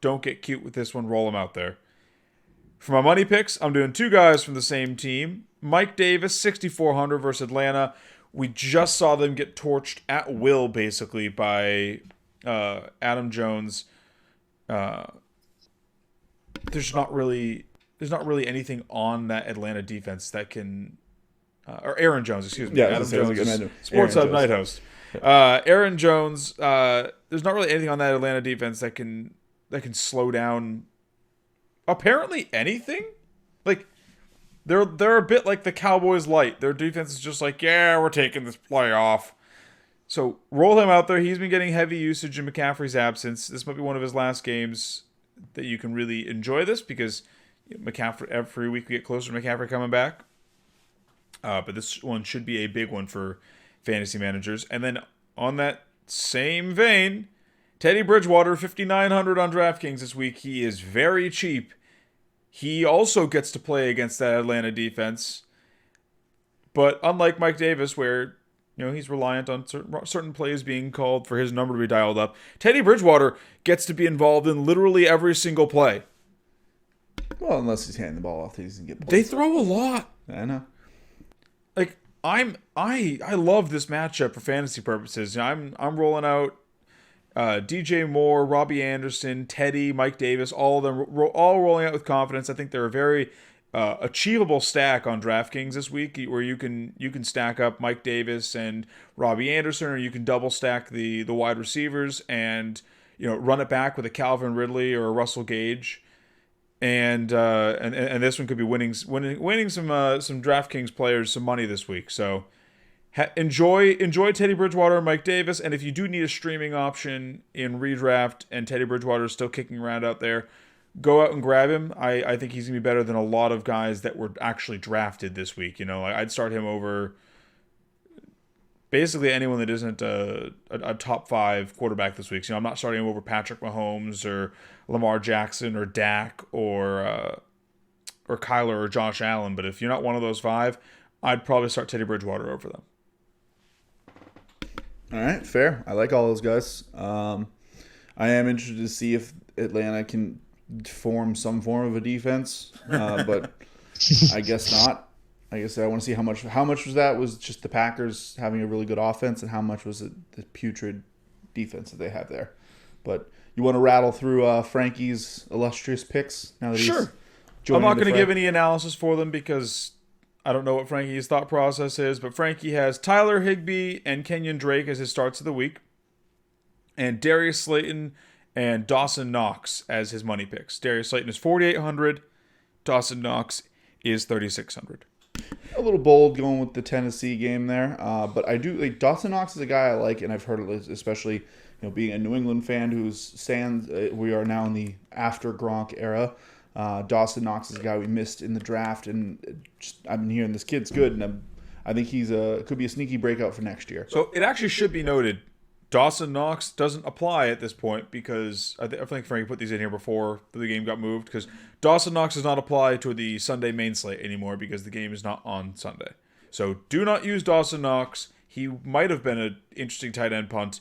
Don't get cute with this one. Roll him out there. For my money picks, I'm doing two guys from the same team. Mike Davis, 6,400 versus Atlanta. We just saw them get torched at will, basically, by Adam Jones. There's not really anything on that Atlanta defense that can, or Aaron Jones, excuse me. Yeah, Adam Jones, Sports Hub Night host. Aaron Jones. There's not really anything on that Atlanta defense that can slow down. Apparently anything. Like they're a bit like the Cowboys light. Their defense is just like, yeah, we're taking this playoff. So roll him out there. He's been getting heavy usage in McCaffrey's absence. This might be one of his last games that you can really enjoy this, because McCaffrey, every week we get closer to McCaffrey coming back. But this one should be a big one for fantasy managers. And then on that same vein, Teddy Bridgewater, 5,900 on DraftKings this week. He is very cheap. He also gets to play against that Atlanta defense. But unlike Mike Davis, where he's reliant on certain plays being called for his number to be dialed up, Teddy Bridgewater gets to be involved in literally every single play. Well, unless he's handing the ball off, he's gonna get pulled. They throw a lot. I know. Like I love this matchup for fantasy purposes. I'm rolling out DJ Moore, Robbie Anderson, Teddy, Mike Davis, all of them all rolling out with confidence. I think they're a very achievable stack on DraftKings this week, where you can stack up Mike Davis and Robbie Anderson, or you can double stack the wide receivers and run it back with a Calvin Ridley or a Russell Gage, and this one could be winning some DraftKings players some money this week. So enjoy Teddy Bridgewater and Mike Davis, and if you do need a streaming option in redraft and Teddy Bridgewater is still kicking around out there, go out and grab him. I think he's going to be better than a lot of guys that were actually drafted this week. I'd start him over basically anyone that isn't a top 5 quarterback this week. So I'm not starting him over Patrick Mahomes or Lamar Jackson or Dak or Kyler or Josh Allen. But if you're not one of those 5, I'd probably start Teddy Bridgewater over them. All right, fair. I like all those guys. I am interested to see if Atlanta can form some form of a defense, but I guess not. I guess I want to see how much was that was just the Packers having a really good offense, and how much was it the putrid defense that they have there. But you want to rattle through Frankie's illustrious picks now that sure. I'm not going to give any analysis for them because I don't know what Frankie's thought process is, but Frankie has Tyler Higbee and Kenyon Drake as his starts of the week, and Darius Slayton and Dawson Knox as his money picks. Darius Slayton is 4,800. Dawson Knox is 3,600. A little bold going with the Tennessee game there, but I do like Dawson Knox is a guy I like, and I've heard it, especially being a New England fan who's stands. We are now in the after Gronk era. Dawson Knox is a guy we missed in the draft, and I've been hearing this kid's good, and I think he's could be a sneaky breakout for next year. So it actually should be noted, Dawson Knox doesn't apply at this point because I think Frankie put these in here before the game got moved, because Dawson Knox does not apply to the Sunday main slate anymore because the game is not on Sunday. So do not use Dawson Knox. He might have been an interesting tight end punt.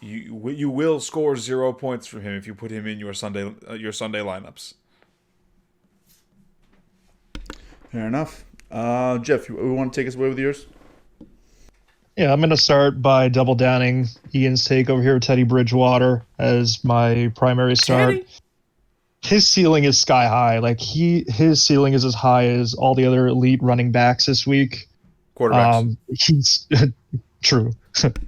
You will score 0 points from him if you put him in your Sunday lineups. Fair enough. Jeff, we want to take us away with yours? Yeah, I'm going to start by double downing Ian's take over here with Teddy Bridgewater as my primary start. Teddy? His ceiling is sky high. Like his ceiling is as high as all the other elite running backs this week. Quarterbacks. He's true.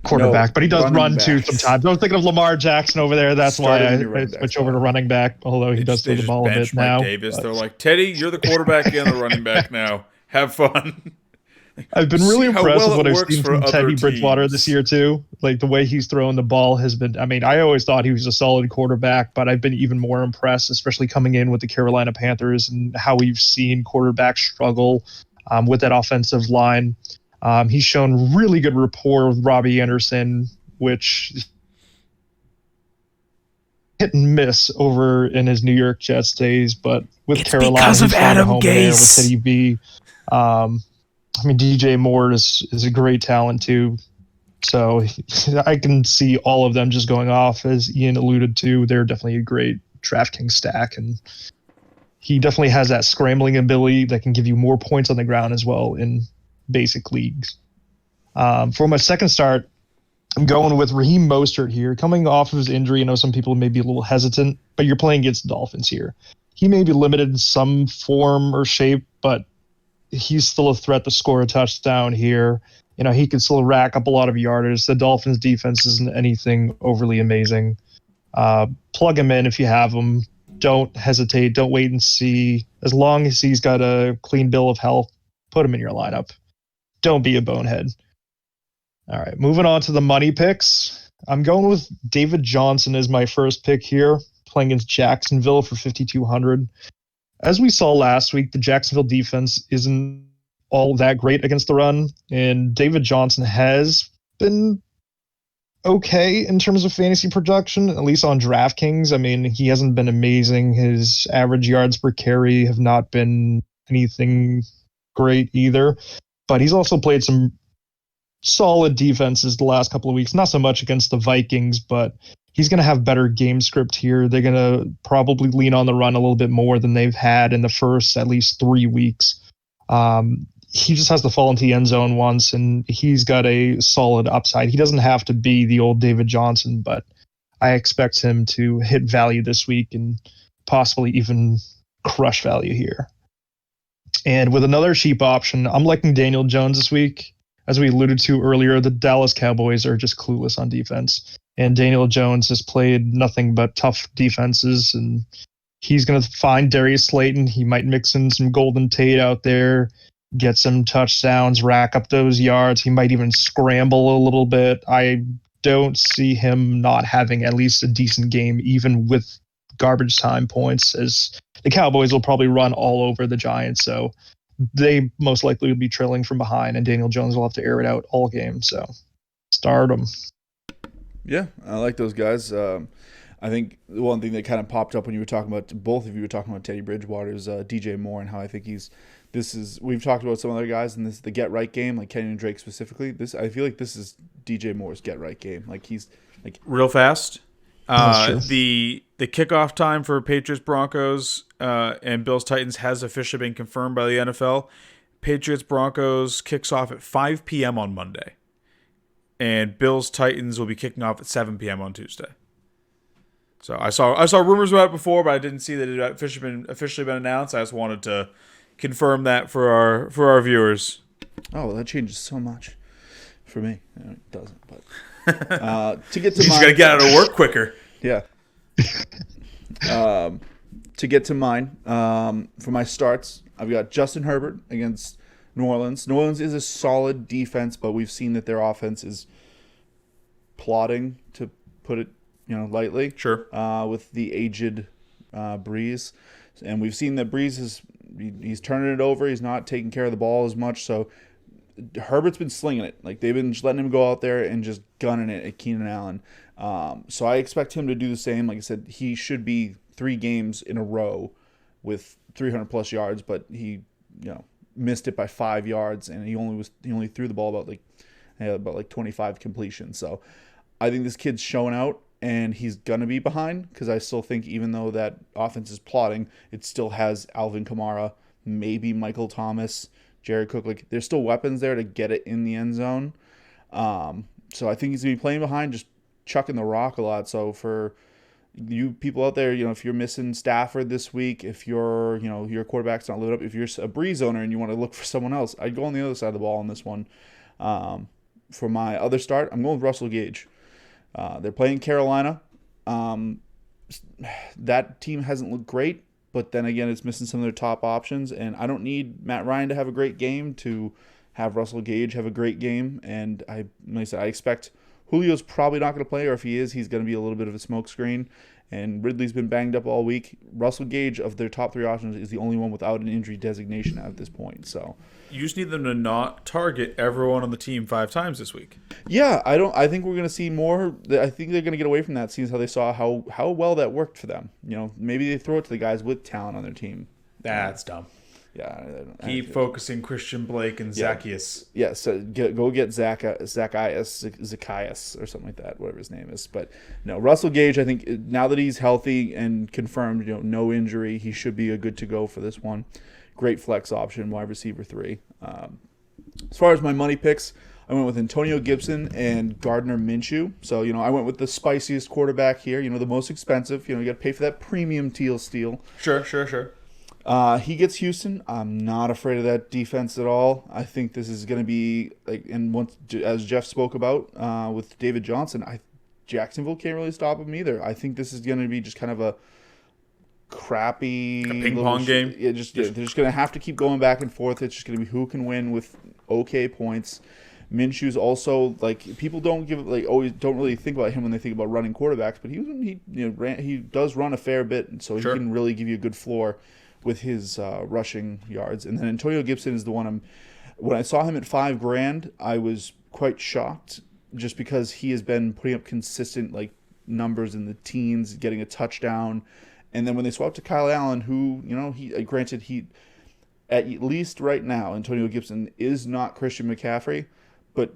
Quarterback, but he does run too sometimes. I was thinking of Lamar Jackson over there. That's why I switch over to running back, although he does throw the ball a bit now. Davis. They're like, Teddy, you're the quarterback and the running back now. Have fun. I've been really impressed with what I've seen from Teddy Bridgewater this year too. Like the way he's throwing the ball has been, I always thought he was a solid quarterback, but I've been even more impressed, especially coming in with the Carolina Panthers and how we've seen quarterbacks struggle with that offensive line. He's shown really good rapport with Robbie Anderson, which hit and miss over in his New York Jets days, but with it's Carolina, because of he's found a Adam home there with Gase. Teddy B. DJ Moore is a great talent too. So I can see all of them just going off, as Ian alluded to. They're definitely a great DraftKings stack, and he definitely has that scrambling ability that can give you more points on the ground as well in basic leagues. For my second start, I'm going with Raheem Mostert here. Coming off of his injury, I know some people may be a little hesitant, but you're playing against the Dolphins here. He may be limited in some form or shape, but he's still a threat to score a touchdown here. He can still rack up a lot of yardage. The Dolphins' defense isn't anything overly amazing. Plug him in if you have him. Don't hesitate. Don't wait and see. As long as he's got a clean bill of health, put him in your lineup. Don't be a bonehead. All right, moving on to the money picks. I'm going with David Johnson as my first pick here, playing against Jacksonville for 5,200. As we saw last week, the Jacksonville defense isn't all that great against the run, and David Johnson has been okay in terms of fantasy production, at least on DraftKings. I mean, he hasn't been amazing. His average yards per carry have not been anything great either, but he's also played some solid defenses the last couple of weeks. Not so much against the Vikings, but he's going to have better game script here. They're going to probably lean on the run a little bit more than they've had in the first at least 3 weeks. He just has to fall into the end zone once, and he's got a solid upside. He doesn't have to be the old David Johnson, but I expect him to hit value this week and possibly even crush value here. And with another cheap option, I'm liking Daniel Jones this week. As we alluded to earlier, the Dallas Cowboys are just clueless on defense. And Daniel Jones has played nothing but tough defenses, and he's going to find Darius Slayton. He might mix in some Golden Tate out there, get some touchdowns, rack up those yards. He might even scramble a little bit. I don't see him not having at least a decent game, even with garbage time points, as the Cowboys will probably run all over the Giants. So they most likely will be trailing from behind, and Daniel Jones will have to air it out all game. So start him. Yeah, I like those guys. I think the one thing that kind of popped up when you were talking about, both of you were talking about Teddy Bridgewater, is DJ Moore, and how I think we've talked about some other guys, and this is the get right game, like Kenyon Drake specifically. I feel like this is DJ Moore's get right game. Like, he's like real fast. The kickoff time for Patriots Broncos and Bills Titans has officially been confirmed by the NFL. Patriots Broncos kicks off at 5 p.m. on Monday, and Bills Titans will be kicking off at 7 p.m. on Tuesday. So I saw rumors about it before, but I didn't see that it had officially been announced. I just wanted to confirm that for our viewers. Oh, well, that changes so much for me. It doesn't, but to get to you just gotta get out of work quicker. Yeah. To get to mine, for my starts, I've got Justin Herbert against New Orleans. New Orleans is a solid defense, but we've seen that their offense is plodding, to put it lightly. Sure. With the aged Breeze, and we've seen that Breeze he's turning it over. He's not taking care of the ball as much. So Herbert's been slinging it. Like, they've been just letting him go out there and just gunning it at Keenan Allen. So I expect him to do the same. Like I said, he should be 3 games in a row with 300 plus yards, but he missed it by 5 yards, and he only threw the ball about like 25 completions. So I think this kid's showing out, and he's gonna be behind, because I still think, even though that offense is plotting, it still has Alvin Kamara, maybe Michael Thomas, Jared Cook. Like, there's still weapons there to get it in the end zone. So I think he's gonna be playing behind, just chucking the rock a lot. So for you people out there, if you're missing Stafford this week, if your quarterback's not lit up, if you're a Breeze owner and you want to look for someone else, I'd go on the other side of the ball on this one. For my other start, I'm going with Russell Gage. They're playing Carolina. That team hasn't looked great, but then again, it's missing some of their top options, and I don't need Matt Ryan to have a great game to have Russell Gage have a great game. And like I said, I expect Julio's probably not going to play, or if he is, he's going to be a little bit of a smokescreen. And Ridley's been banged up all week. Russell Gage, of their top 3 options, is the only one without an injury designation at this point. So you just need them to not target everyone on the team 5 times this week. Yeah, I think we're going to see more. I think they're going to get away from that, seeing how they saw how well that worked for them. Maybe they throw it to the guys with talent on their team. That's dumb. Yeah, keep focusing Christian Blake and Zacchaeus. Yeah, so go get Zacchaeus or something like that, whatever his name is. But no, Russell Gage, I think now that he's healthy and confirmed, no injury, he should be a good to go for this one. Great flex option, wide receiver 3. As far as my money picks, I went with Antonio Gibson and Gardner Minshew. So, I went with the spiciest quarterback here, the most expensive. You got to pay for that premium teal steel. Sure. He gets Houston. I'm not afraid of that defense at all. I think this is going to be, as Jeff spoke about with David Johnson, Jacksonville can't really stop him either. I think this is going to be just kind of a crappy ping pong game. They're just going to have to keep going back and forth. It's just going to be who can win with okay points. Minshew's also people don't always don't really think about him when they think about running quarterbacks, but he does run a fair bit, and so he can really give you a good floor with his rushing yards. And then Antonio Gibson is the one when I saw him at $5,000, I was quite shocked, just because he has been putting up consistent numbers in the teens, getting a touchdown. And then when they swapped to Kyle Allen, who, he at least right now, Antonio Gibson is not Christian McCaffrey, but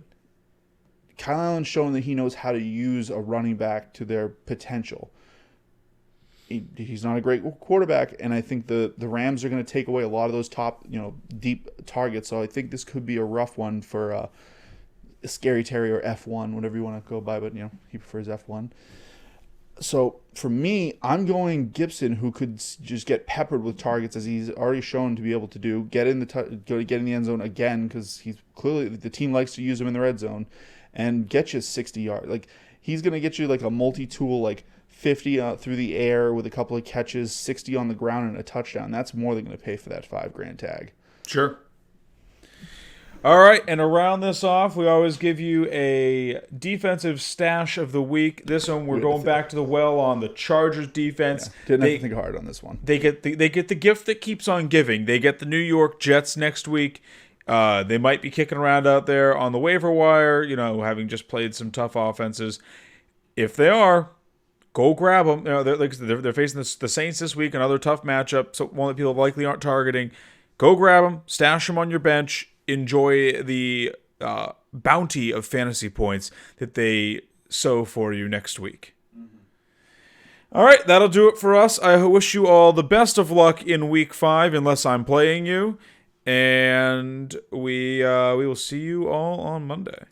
Kyle Allen's shown that he knows how to use a running back to their potential. He's not a great quarterback, and I think the Rams are going to take away a lot of those top, deep targets. So I think this could be a rough one for Scary Terry or F1, whatever you want to go by, but he prefers F1. So for me, I'm going Gibson, who could just get peppered with targets, as he's already shown to be able to do. Get in the end zone again, because he's clearly, the team likes to use him in the red zone, and get you 60 yards. He's going to get you a multi-tool 50 through the air with a couple of catches, 60 on the ground, and a touchdown. That's more than going to pay for that $5,000 tag. Sure. All right, and to round this off, we always give you a defensive stash of the week. This one, we're going back to the well on the Chargers defense. Yeah, didn't have to think hard on this one. They get the gift that keeps on giving. They get the New York Jets next week. They might be kicking around out there on the waiver wire, having just played some tough offenses. If they are, go grab them. They're facing the Saints this week, another tough matchup, so one that people likely aren't targeting. Go grab them, stash them on your bench. Enjoy the bounty of fantasy points that they sow for you next week. All right, that'll do it for us. I wish you all the best of luck in Week 5, unless I'm playing you. And we will see you all on Monday.